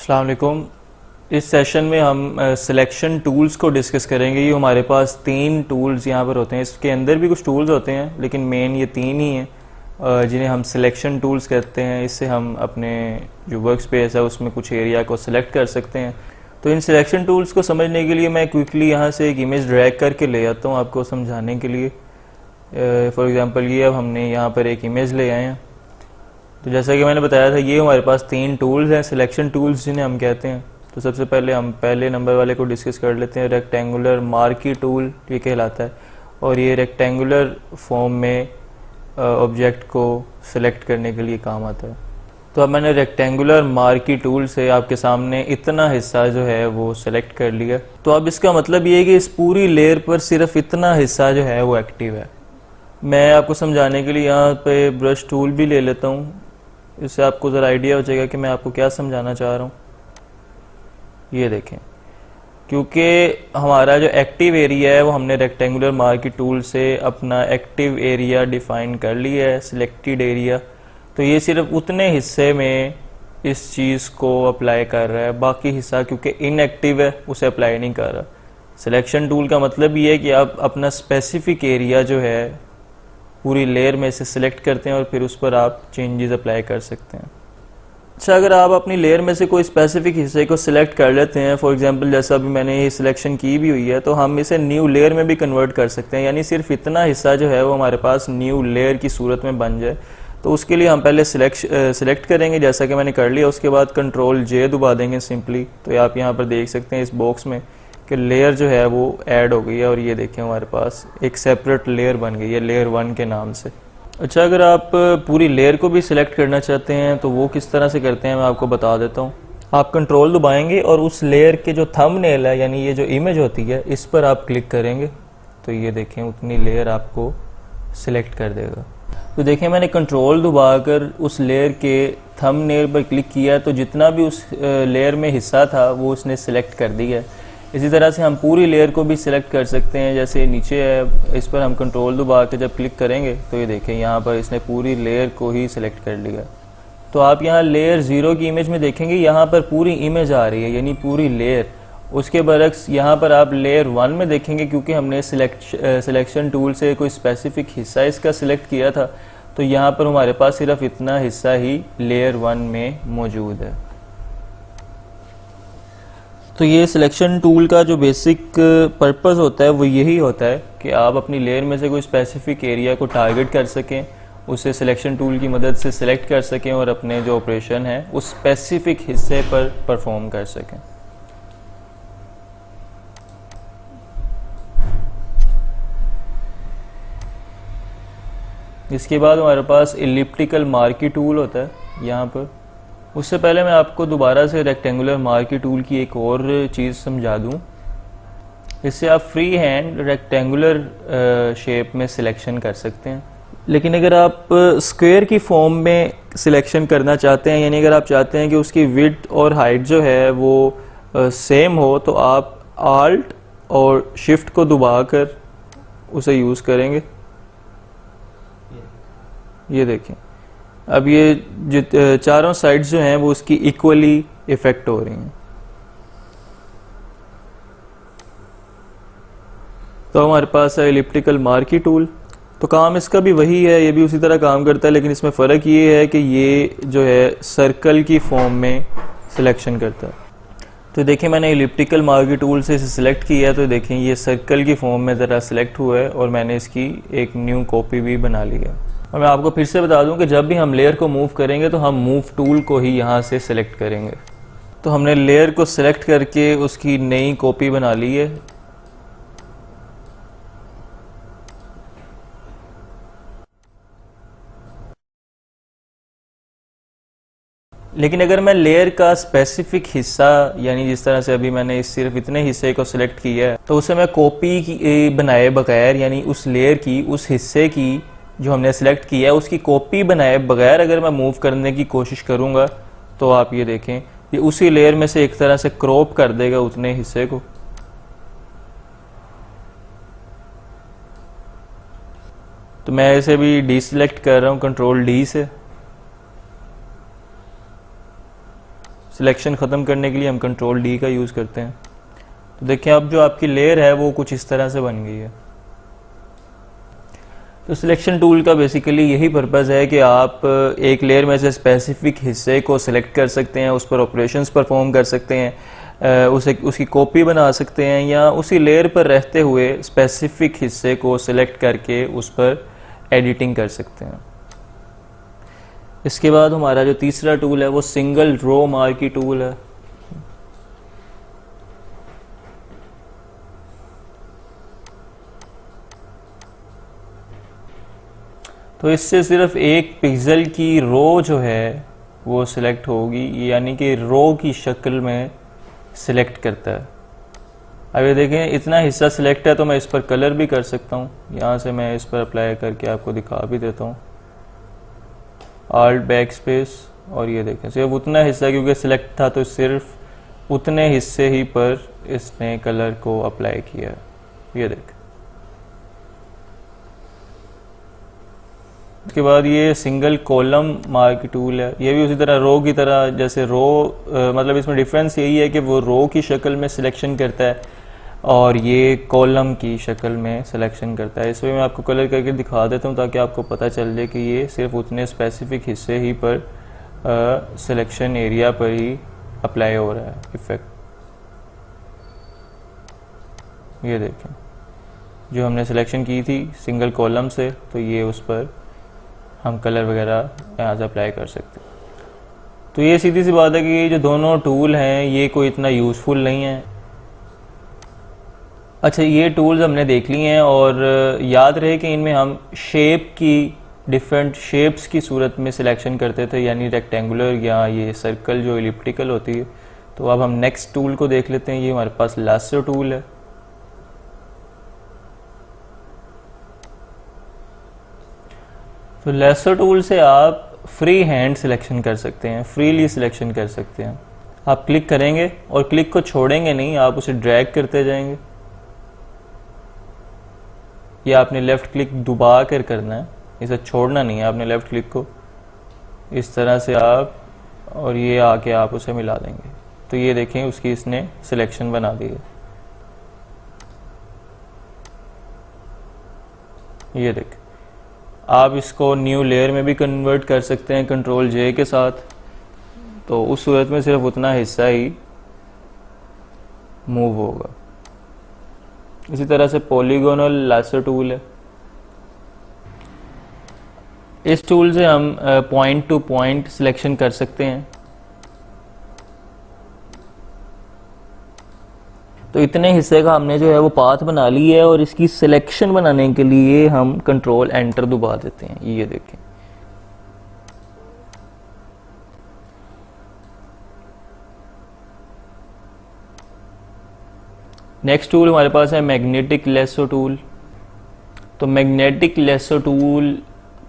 अस्सलाम वालेकुम। इस सेशन में हम सिलेक्शन टूल्स को डिस्कस करेंगे। ये हमारे पास 3 टूल्स यहाँ पर होते हैं। इसके अंदर भी कुछ टूल्स होते हैं लेकिन मेन ये 3 ही हैं जिन्हें हम सिलेक्शन टूल्स कहते हैं। इससे हम अपने जो वर्क स्पेस है उसमें कुछ एरिया को सिलेक्ट कर सकते हैं। तो इन सिलेक्शन टूल्स को समझने के लिए मैं क्विकली यहाँ से एक इमेज ड्रैग करके ले आता हूँ आपको समझाने के लिए। फॉर एग्जांपल ये अब हमने यहाँ पर एक इमेज ले आए हैं। तो जैसा कि मैंने बताया था ये हमारे पास 3 टूल्स हैं, सिलेक्शन टूल्स जिन्हें हम कहते हैं। तो सबसे पहले हम पहले नंबर वाले को डिस्कस कर लेते हैं। रेक्टेंगुलर मार्की टूल ये कहलाता है और ये रेक्टेंगुलर फॉर्म में ऑब्जेक्ट को सिलेक्ट करने के लिए काम आता है। तो अब मैंने रेक्टेंगुलर मार्की टूल से आपके सामने इतना हिस्सा जो है वो सिलेक्ट कर लिया। तो अब इसका मतलब ये है कि इस पूरी लेयर पर सिर्फ इतना हिस्सा जो है वो एक्टिव है। मैं आपको समझाने के लिए यहाँ पे ब्रश टूल भी ले लेता हूँ, इससे आपको ज़रा आइडिया हो जाएगा कि मैं आपको क्या समझाना चाह रहा हूँ। ये देखें, क्योंकि हमारा जो एक्टिव एरिया है वो हमने रेक्टेंगुलर मार्की टूल से अपना एक्टिव एरिया डिफाइन कर लिया है, सिलेक्टेड एरिया। तो ये सिर्फ उतने हिस्से में इस चीज़ को अप्लाई कर रहा है, बाकी हिस्सा क्योंकि इनएक्टिव है उसे अप्लाई नहीं कर रहा। सिलेक्शन टूल का मतलब ये है कि आप अपना स्पेसिफिक एरिया जो है पूरी लेयर में से सिलेक्ट करते हैं और फिर उस पर आप चेंजेस अप्लाई कर सकते हैं। अच्छा, अगर आप अपनी लेयर में से कोई स्पेसिफिक हिस्से को सिलेक्ट कर लेते हैं, फॉर एग्जांपल जैसा अभी मैंने ये सिलेक्शन की भी हुई है, तो हम इसे न्यू लेयर में भी कन्वर्ट कर सकते हैं। यानी सिर्फ इतना हिस्सा जो है वो हमारे पास न्यू लेयर की सूरत में बन जाए। तो उसके लिए हम पहले सिलेक्ट करेंगे, जैसा कि मैंने कर लिया। उसके बाद कंट्रोल J दबा देंगे सिंपली। तो आप यहाँ पर देख सकते हैं इस बॉक्स में कि लेयर जो है वो ऐड हो गई है और ये देखें हमारे पास एक सेपरेट लेयर बन गई है लेयर 1 के नाम से। अच्छा, अगर आप पूरी लेयर को भी सिलेक्ट करना चाहते हैं तो वो किस तरह से करते हैं मैं आपको बता देता हूँ। आप कंट्रोल दबाएंगे और उस लेयर के जो थंबनेल है यानी ये जो इमेज होती है इस पर आप क्लिक करेंगे तो ये देखें उतनी लेयर आपको सिलेक्ट कर देगा। तो देखें मैंने कंट्रोल दबाकर उस लेयर के थंबनेल पर क्लिक किया तो जितना भी उस लेयर में हिस्सा था वो उसने सिलेक्ट कर दिया है। इसी तरह से हम पूरी लेयर को भी सिलेक्ट कर सकते हैं। जैसे नीचे है, इस पर हम कंट्रोल दबा के जब क्लिक करेंगे तो ये देखें यहाँ पर इसने पूरी लेयर को ही सिलेक्ट कर लिया। तो आप यहाँ लेयर 0 की इमेज में देखेंगे यहाँ पर पूरी इमेज आ रही है यानी पूरी लेयर। उसके बरक्स यहाँ पर आप लेयर 1 में देखेंगे क्योंकि हमने सिलेक्शन टूल से कोई स्पेसिफिक हिस्सा इसका सिलेक्ट किया था, तो यहाँ पर हमारे पास सिर्फ इतना हिस्सा ही लेयर 1 में मौजूद है। तो ये सिलेक्शन टूल का जो बेसिक पर्पस होता है वो यही होता है कि आप अपनी लेयर में से कोई स्पेसिफिक एरिया को टारगेट कर सकें, उसे सिलेक्शन टूल की मदद से सिलेक्ट कर सकें और अपने जो ऑपरेशन है उस स्पेसिफिक हिस्से पर परफॉर्म कर सकें। इसके बाद हमारे पास इलिप्टिकल मार्की टूल होता है यहाँ पर। उससे पहले मैं आपको दोबारा से रेक्टेंगुलर मार्की टूल की एक और चीज़ समझा दूं। इससे आप फ्री हैंड रेक्टेंगुलर शेप में सिलेक्शन कर सकते हैं, लेकिन अगर आप स्क्वायर की फॉर्म में सिलेक्शन करना चाहते हैं यानी अगर आप चाहते हैं कि उसकी विड्थ और हाइट जो है वो सेम हो तो आप आल्ट और शिफ्ट को दबाकर उसे यूज़ करेंगे। ये देखें अब ये जो चारों साइड्स जो हैं वो उसकी इक्वली इफेक्ट हो रही हैं। तो हमारे पास है इलिप्टिकल मार्की टूल। तो काम इसका भी वही है, ये भी उसी तरह काम करता है, लेकिन इसमें फ़र्क ये है कि ये जो है सर्कल की फॉर्म में सिलेक्शन करता है। तो देखिए मैंने इलिप्टिकल मार्की टूल से इसे सिलेक्ट किया है, तो देखें ये सर्कल की फॉर्म में ज़रा सिलेक्ट हुआ है और मैंने इसकी एक न्यू कॉपी भी बना ली है। और मैं आपको फिर से बता दूं कि जब भी हम लेयर को मूव करेंगे तो हम मूव टूल को ही यहाँ से सिलेक्ट करेंगे। तो हमने लेयर को सिलेक्ट करके उसकी नई कॉपी बना ली है। लेकिन अगर मैं लेयर का स्पेसिफिक हिस्सा यानी जिस तरह से अभी मैंने सिर्फ इतने हिस्से को सिलेक्ट किया है तो उसे मैं कॉपी बनाए बगैर यानी उस लेयर की उस हिस्से की जो हमने सिलेक्ट किया है उसकी कॉपी बनाए बगैर अगर मैं मूव करने की कोशिश करूंगा तो आप ये देखें ये उसी लेयर में से एक तरह से क्रॉप कर देगा उतने हिस्से को। तो मैं इसे भी डीसिलेक्ट कर रहा हूँ कंट्रोल D से। सिलेक्शन ख़त्म करने के लिए हम कंट्रोल डी का यूज़ करते हैं। तो देखें अब जो आपकी लेयर है वो कुछ इस तरह से बन गई है। तो सिलेक्शन टूल का बेसिकली यही पर्पज़ है कि आप एक लेयर में से स्पेसिफिक हिस्से को सिलेक्ट कर सकते हैं, उस पर ऑपरेशंस परफॉर्म कर सकते हैं, उसकी कॉपी बना सकते हैं, या उसी लेयर पर रहते हुए स्पेसिफिक हिस्से को सिलेक्ट करके उस पर एडिटिंग कर सकते हैं। इसके बाद हमारा जो तीसरा टूल है वो सिंगल रो मार्की टूल है। तो इससे सिर्फ एक पिक्सल की रो जो है वो सिलेक्ट होगी, यानी कि रो की शक्ल में सिलेक्ट करता है। अब ये देखें इतना हिस्सा सिलेक्ट है तो मैं इस पर कलर भी कर सकता हूँ। यहाँ से मैं इस पर अप्लाई करके आपको दिखा भी देता हूँ, आल्ट बैक स्पेस, और ये देखें सिर्फ उतना हिस्सा क्योंकि सिलेक्ट था तो सिर्फ उतने हिस्से ही पर इसने कलर को अप्लाई किया है। ये देखें। उसके बाद ये सिंगल कॉलम मार्क टूल है। ये भी उसी तरह रो की तरह, जैसे रो मतलब इसमें डिफरेंस यही है कि वो रो की शक्ल में सिलेक्शन करता है और ये कॉलम की शक्ल में सिलेक्शन करता है। इसमें मैं आपको कलर करके दिखा देता हूँ ताकि आपको पता चल जाए कि ये सिर्फ उतने स्पेसिफिक हिस्से ही पर सिलेक्शन एरिया पर ही अप्लाई हो रहा है इफेक्ट। ये देखें जो हमने सिलेक्शन की थी सिंगल कॉलम से, तो ये उस पर हम कलर वगैरह यहाँ से अप्लाई कर सकते हैं। तो ये सीधी सी बात है कि ये जो दोनों टूल हैं ये कोई इतना यूज़फुल नहीं है। अच्छा, ये टूल्स हमने देख लिए हैं और याद रहे कि इनमें हम शेप की डिफरेंट शेप्स की सूरत में सिलेक्शन करते थे, यानी रेक्टेंगुलर या ये सर्कल जो एलिप्टिकल होती है। तो अब हम नेक्स्ट टूल को देख लेते हैं। ये हमारे पास लासो टूल है। तो लासो टूल से आप फ्री हैंड सिलेक्शन कर सकते हैं, फ्रीली सिलेक्शन कर सकते हैं। आप क्लिक करेंगे और क्लिक को छोड़ेंगे नहीं, आप उसे ड्रैग करते जाएंगे। या आपने लेफ्ट क्लिक दबा कर करना है, इसे छोड़ना नहीं है आपने लेफ्ट क्लिक को। इस तरह से आप और ये आके आप उसे मिला देंगे। तो ये देखें उसकी इसने सिलेक्शन बना दी है। ये देखें, आप इसको न्यू लेयर में भी कन्वर्ट कर सकते हैं कंट्रोल जे के साथ। तो उस सूरत में सिर्फ उतना हिस्सा ही मूव होगा। इसी तरह से पॉलीगोनल लासो टूल है। इस टूल से हम पॉइंट टू पॉइंट सिलेक्शन कर सकते हैं। तो इतने हिस्से का हमने जो है वो पाथ बना ली है और इसकी सिलेक्शन बनाने के लिए हम कंट्रोल एंटर दबा देते हैं। ये देखें, नेक्स्ट टूल हमारे पास है मैग्नेटिक लेसो टूल। तो मैग्नेटिक लेसो टूल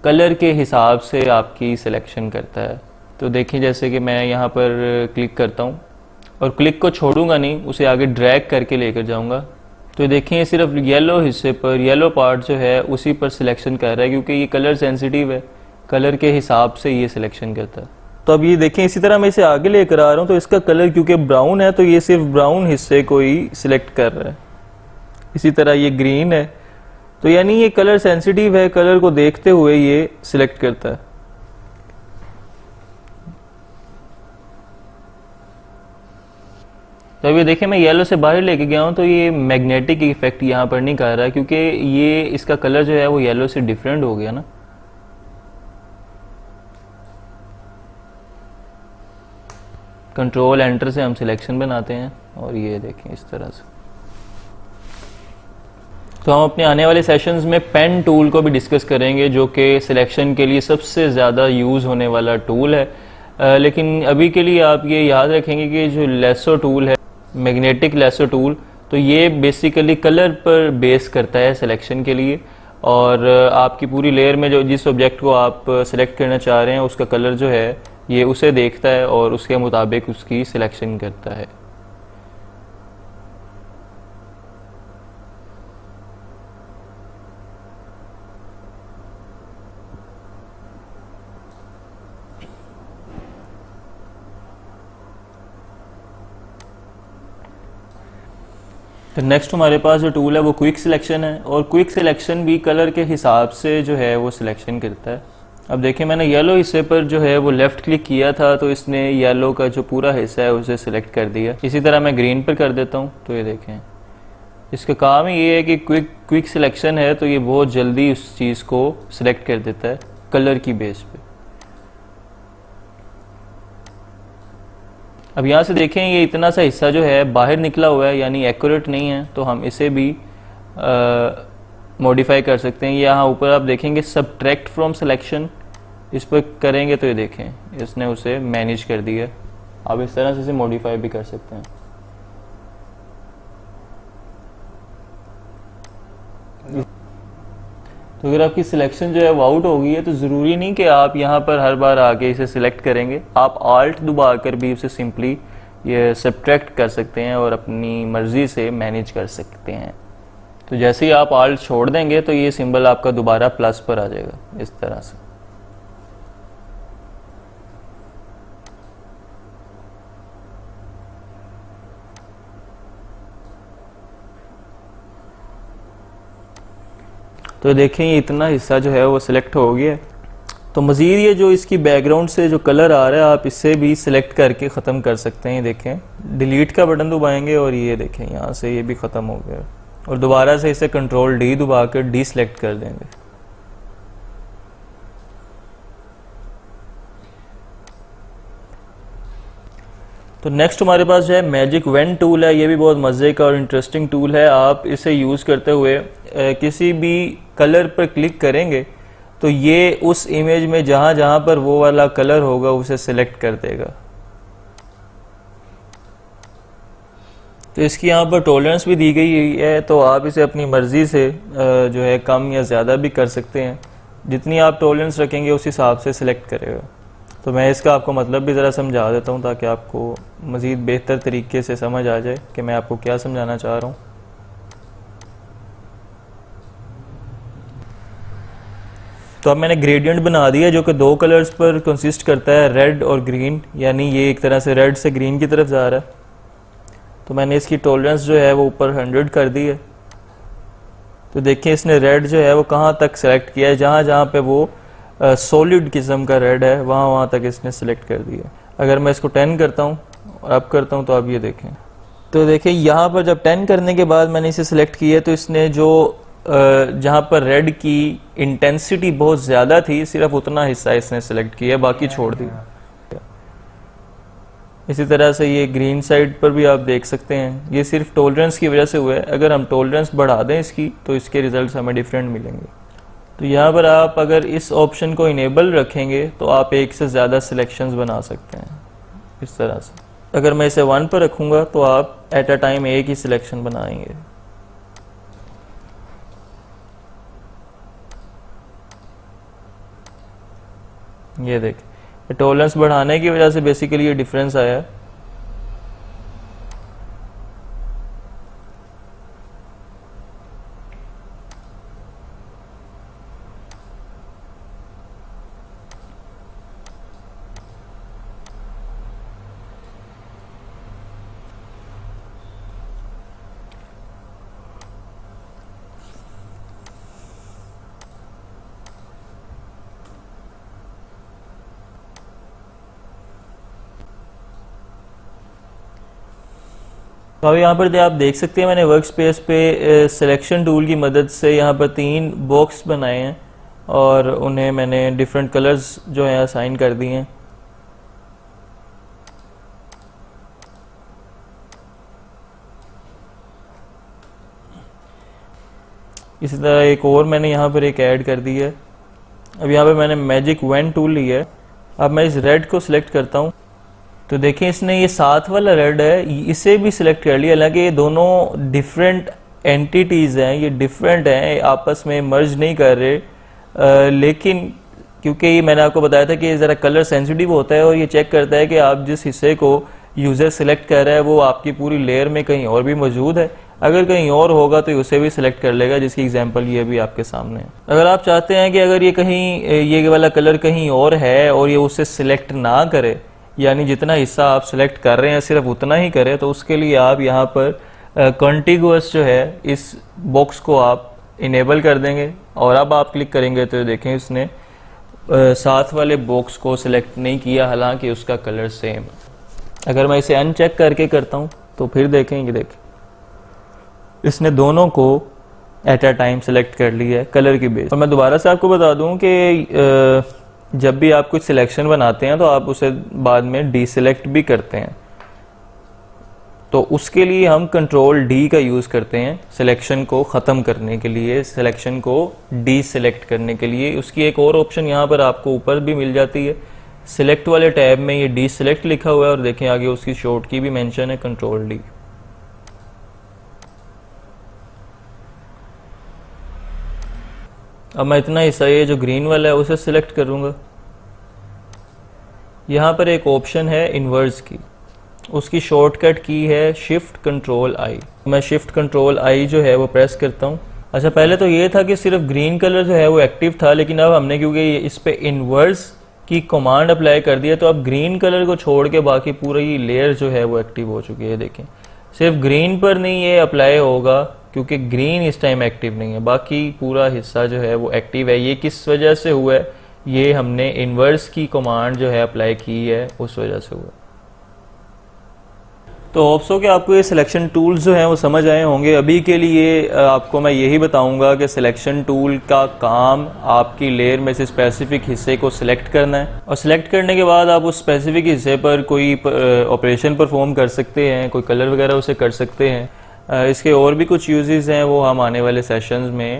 कलर के हिसाब से आपकी सिलेक्शन करता है। तो देखिए जैसे कि मैं यहाँ पर क्लिक करता हूँ और क्लिक को छोड़ूंगा नहीं, उसे आगे ड्रैग करके लेकर जाऊंगा। तो देखें ये सिर्फ येलो हिस्से पर, येलो पार्ट जो है उसी पर सिलेक्शन कर रहा है क्योंकि ये कलर सेंसिटिव है, कलर के हिसाब से ये सिलेक्शन करता है। तो अब ये देखें इसी तरह मैं इसे आगे लेकर आ रहा हूँ तो इसका कलर क्योंकि ब्राउन है तो ये सिर्फ ब्राउन हिस्से को ही सिलेक्ट कर रहा है। इसी तरह ये ग्रीन है तो यानी ये कलर सेंसिटिव है, कलर को देखते हुए ये सिलेक्ट करता है। तो अभी देखिए मैं येलो से बाहर लेके गया हूँ तो ये मैग्नेटिक इफेक्ट यहाँ पर नहीं कर रहा है क्योंकि ये इसका कलर जो है वो येलो से डिफरेंट हो गया ना। कंट्रोल एंटर से हम सिलेक्शन बनाते हैं और ये देखें इस तरह से। तो हम अपने आने वाले सेशंस में पेन टूल को भी डिस्कस करेंगे जो कि सिलेक्शन के लिए सबसे ज़्यादा यूज़ होने वाला टूल है। लेकिन अभी के लिए आप ये याद रखेंगे कि जो लेसो टूल है, मैग्नेटिक लेसो टूल, तो ये बेसिकली कलर पर बेस करता है सिलेक्शन के लिए। और आपकी पूरी लेयर में जो जिस ऑब्जेक्ट को आप सिलेक्ट करना चाह रहे हैं उसका कलर जो है ये उसे देखता है और उसके मुताबिक उसकी सिलेक्शन करता है। तो नेक्स्ट हमारे पास जो टूल है वो क्विक सिलेक्शन है, और क्विक सिलेक्शन भी कलर के हिसाब से जो है वो सिलेक्शन करता है। अब देखिए मैंने येलो हिस्से पर जो है वो लेफ़्ट क्लिक किया था तो इसने येलो का जो पूरा हिस्सा है उसे सिलेक्ट कर दिया। इसी तरह मैं ग्रीन पर कर देता हूँ तो ये देखें, इसका काम ही ये है कि क्विक सिलेक्शन है तो ये बहुत जल्दी उस चीज़ को सिलेक्ट कर देता है कलर की बेस पे। अब यहाँ से देखें ये इतना सा हिस्सा जो है बाहर निकला हुआ है, यानी एक्यूरेट नहीं है, तो हम इसे भी मॉडिफाई कर सकते हैं। यहाँ ऊपर आप देखेंगे सबट्रैक्ट फ्रॉम सिलेक्शन, इस पर करेंगे तो ये देखें इसने उसे मैनेज कर दिया। आप इस तरह से इसे मॉडिफाई भी कर सकते हैं। तो अगर आपकी सिलेक्शन जो है वो आउट हो गई है तो ज़रूरी नहीं कि आप यहाँ पर हर बार आके इसे सिलेक्ट करेंगे, आप आल्ट दबा कर भी उसे सिंपली ये सब्ट्रैक्ट कर सकते हैं और अपनी मर्ज़ी से मैनेज कर सकते हैं। तो जैसे ही आप आल्ट छोड़ देंगे तो ये सिंबल आपका दोबारा प्लस पर आ जाएगा इस तरह से। तो देखें ये इतना हिस्सा जो है वो सिलेक्ट हो गया। तो मज़ीद ये जो इसकी बैकग्राउंड से जो कलर आ रहा है आप इससे भी सिलेक्ट करके ख़त्म कर सकते हैं। देखें डिलीट का बटन दबाएंगे और ये देखें यहाँ से ये भी ख़त्म हो गया, और दोबारा से इसे कंट्रोल डी दबा कर डी सिलेक्ट कर देंगे। तो नेक्स्ट हमारे पास जो है मैजिक वेन टूल है। ये भी बहुत मज़े का और इंटरेस्टिंग टूल है। आप इसे यूज़ करते हुए किसी भी कलर पर क्लिक करेंगे तो ये उस इमेज में जहाँ जहाँ पर वो वाला कलर होगा उसे सिलेक्ट कर देगा। तो इसकी यहाँ पर टॉलरेंस भी दी गई है, तो आप इसे अपनी मर्ज़ी से जो है कम या ज़्यादा भी कर सकते हैं। जितनी आप टॉलरेंस रखेंगे उस हिसाब से सिलेक्ट करेगा। तो मैं इसका आपको मतलब भी ज़रा समझा देता हूँ ताकि आपको मज़ीद बेहतर तरीके से समझ आ जाए कि मैं आपको क्या समझाना चाह रहा हूँ। तो अब मैंने ग्रेडियंट बना दिया जो कि दो कलर्स पर कंसिस्ट करता है, रेड और ग्रीन, यानी ये एक तरह से रेड से ग्रीन की तरफ जा रहा है। तो मैंने इसकी टॉलरेंस जो है वो ऊपर 100 कर दी है। तो देखिए इसने रेड जो है वो कहाँ तक सेलेक्ट किया है, जहाँ जहाँ पे वो सॉलिड किस्म का रेड है वहाँ वहाँ तक इसने सेलेक्ट कर दिया। अगर मैं इसको 10 करता हूँ और अब करता हूँ तो आप ये देखें, तो देखिए यहाँ पर जब 10 करने के बाद मैंने इसे सिलेक्ट किया तो इसने जो जहाँ पर रेड की इंटेंसिटी बहुत ज़्यादा थी सिर्फ उतना हिस्सा इसने सेलेक्ट किया, बाकी छोड़ दिया। इसी तरह से ये ग्रीन साइड पर भी आप देख सकते हैं, ये सिर्फ टॉलरेंस की वजह से हुआ है। अगर हम टॉलरेंस बढ़ा दें इसकी तो इसके रिजल्ट्स हमें डिफरेंट मिलेंगे। तो यहाँ पर आप अगर इस ऑप्शन को इनेबल रखेंगे तो आप एक से ज़्यादा सिलेक्शंस बना सकते हैं इस तरह से। अगर मैं इसे 1 पर रखूँगा तो आप एट अ टाइम एक ही सिलेक्शन बनाएंगे। ये देखें टॉलरेंस बढ़ाने की वजह से बेसिकली ये डिफरेंस आया है। तो अब यहाँ पर आप देख सकते हैं मैंने वर्क स्पेस पे सिलेक्शन टूल की मदद से यहाँ पर 3 बॉक्स बनाए हैं और उन्हें मैंने डिफरेंट कलर्स जो है असाइन कर दिए हैं। इसी तरह एक और मैंने यहाँ पर एक ऐड कर दी है। अब यहाँ पर मैंने मैजिक वेन टूल लिया है। अब मैं इस रेड को सिलेक्ट करता हूँ तो देखें इसने ये साथ वाला रेड है इसे भी सिलेक्ट कर लिया। हालांकि ये दोनों डिफरेंट एंटिटीज़ हैं, ये डिफरेंट हैं, आपस में मर्ज नहीं कर रहे, लेकिन क्योंकि ये मैंने आपको बताया था कि ये ज़रा कलर सेंसिटिव होता है और ये चेक करता है कि आप जिस हिस्से को यूज़र सिलेक्ट कर रहा है वो आपकी पूरी लेयर में कहीं और भी मौजूद है। अगर कहीं और होगा तो उसे भी सिलेक्ट कर लेगा, जिसकी एग्जांपल ये भी आपके सामने है। अगर आप चाहते हैं कि अगर ये कहीं ये वाला कलर कहीं और है और ये उसे सिलेक्ट ना करे, यानी जितना हिस्सा आप सिलेक्ट कर रहे हैं सिर्फ उतना ही करें, तो उसके लिए आप यहाँ पर कॉन्टिगुअस जो है इस बॉक्स को आप इनेबल कर देंगे और अब आप क्लिक करेंगे तो देखें इसने साथ वाले बॉक्स को सिलेक्ट नहीं किया, हालांकि उसका कलर सेम है। अगर मैं इसे अनचेक करके करता हूं तो फिर देखेंगे, देखें इसने दोनों को एट अ टाइम सेलेक्ट कर लिया है कलर की बेस। और मैं दोबारा से आपको बता दूं कि जब भी आप कुछ सिलेक्शन बनाते हैं तो आप उसे बाद में डीसिलेक्ट भी करते हैं, तो उसके लिए हम कंट्रोल डी का यूज करते हैं सिलेक्शन को खत्म करने के लिए, सिलेक्शन को डीसिलेक्ट करने के लिए। उसकी एक और ऑप्शन यहाँ पर आपको ऊपर भी मिल जाती है, सिलेक्ट वाले टैब में ये डीसिलेक्ट लिखा हुआ है और देखें आगे उसकी शॉर्ट की भी मेंशन है कंट्रोल डी। अब मैं इतना हिस्सा ये जो ग्रीन वाला है उसे सिलेक्ट करूंगा। यहाँ पर एक ऑप्शन है इन्वर्स की, उसकी शॉर्टकट की है शिफ्ट कंट्रोल आई। मैं शिफ्ट कंट्रोल आई जो है वो प्रेस करता हूँ। अच्छा, पहले तो ये था कि सिर्फ ग्रीन कलर जो है वो एक्टिव था, लेकिन अब हमने क्योंकि इस पे इन्वर्स की कमांड अप्लाई कर दिया तो अब ग्रीन कलर को छोड़ के बाकी पूरी लेयर जो है वो एक्टिव हो चुकी है। देखें सिर्फ ग्रीन पर नहीं ये अप्लाई होगा क्योंकि ग्रीन इस टाइम एक्टिव नहीं है, बाकी पूरा हिस्सा जो है वो एक्टिव है। ये किस वजह से हुआ है? ये हमने इन्वर्स की कमांड जो है अप्लाई की है उस वजह से हुआ। तो होप्स हो कि आपको ये सिलेक्शन टूल्स जो हैं वो समझ आए होंगे। अभी के लिए आपको मैं यही बताऊंगा कि सिलेक्शन टूल का काम आपकी लेयर में से स्पेसिफिक हिस्से को सिलेक्ट करना है और सिलेक्ट करने के बाद आप उस स्पेसिफिक हिस्से पर कोई ऑपरेशन परफॉर्म कर सकते हैं, कोई कलर वगैरह उसे कर सकते हैं। इसके और भी कुछ यूजेस हैं वो हम आने वाले सेशंस में